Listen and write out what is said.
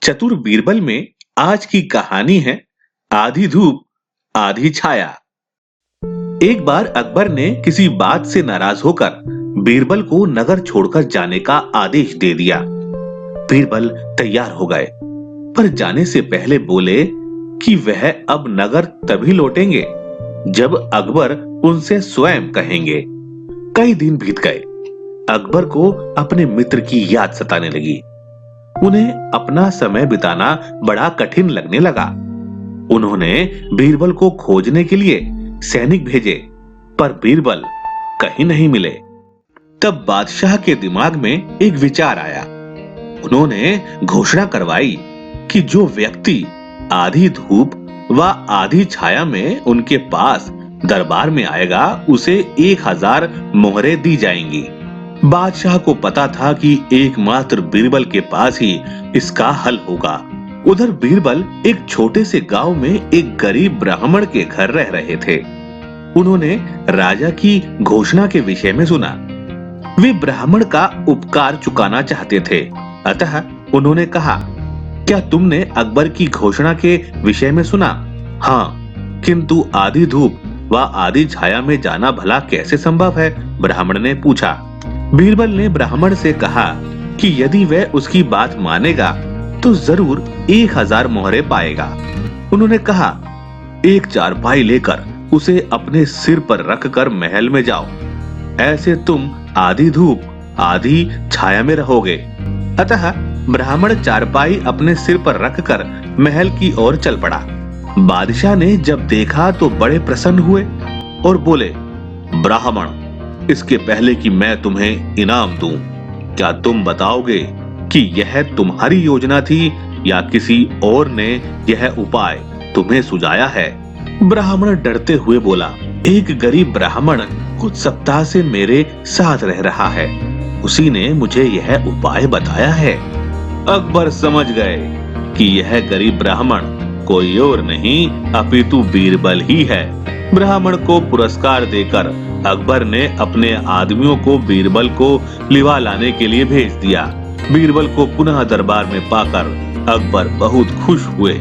चतुर बीरबल में आज की कहानी है आधी धूप आधी छाया। एक बार अकबर ने किसी बात से नाराज होकर बीरबल को नगर छोड़कर जाने का आदेश दे दिया। बीरबल तैयार हो गए, पर जाने से पहले बोले कि वह अब नगर तभी लौटेंगे जब अकबर उनसे स्वयं कहेंगे। कई दिन बीत गए। अकबर को अपने मित्र की याद सताने लगी। उन्हें अपना समय बिताना बड़ा कठिन लगने लगा। उन्होंने बीरबल को खोजने के लिए सैनिक भेजे, पर बीरबल कहीं नहीं मिले। तब बादशाह के दिमाग में एक विचार आया। उन्होंने घोषणा करवाई कि जो व्यक्ति आधी धूप व आधी छाया में उनके पास दरबार में आएगा उसे 1000 मोहरें दी जाएंगी। बादशाह को पता था कि एकमात्र बीरबल के पास ही इसका हल होगा। उधर बीरबल एक छोटे से गांव में एक गरीब ब्राह्मण के घर रह रहे थे। उन्होंने राजा की घोषणा के विषय में सुना। वे ब्राह्मण का उपकार चुकाना चाहते थे, अतः उन्होंने कहा, क्या तुमने अकबर की घोषणा के विषय में सुना? हाँ, किंतु आधी धूप व आधी छाया में जाना भला कैसे संभव है? ब्राह्मण ने पूछा। बीरबल ने ब्राह्मण से कहा कि यदि वह उसकी बात मानेगा तो जरूर 1000 मोहरें पाएगा। उन्होंने कहा, एक चारपाई लेकर उसे अपने सिर पर रखकर महल में जाओ। ऐसे तुम आधी धूप आधी छाया में रहोगे। अतः ब्राह्मण चारपाई अपने सिर पर रखकर महल की ओर चल पड़ा। बादशाह ने जब देखा तो बड़े प्रसन्न हुए और बोले, ब्राह्मण, इसके पहले कि मैं तुम्हें इनाम दूं, क्या तुम बताओगे कि यह तुम्हारी योजना थी या किसी और ने यह उपाय तुम्हें सुझाया है? ब्राह्मण डरते हुए बोला, एक गरीब ब्राह्मण कुछ सप्ताह से मेरे साथ रह रहा है, उसी ने मुझे यह उपाय बताया है। अकबर समझ गए कि यह गरीब ब्राह्मण कोई और नहीं अपितु बीरबल ही है। ब्राह्मण को पुरस्कार देकर अकबर ने अपने आदमियों को बीरबल को लिवा लाने के लिए भेज दिया। बीरबल को पुनः दरबार में पाकर अकबर बहुत खुश हुए।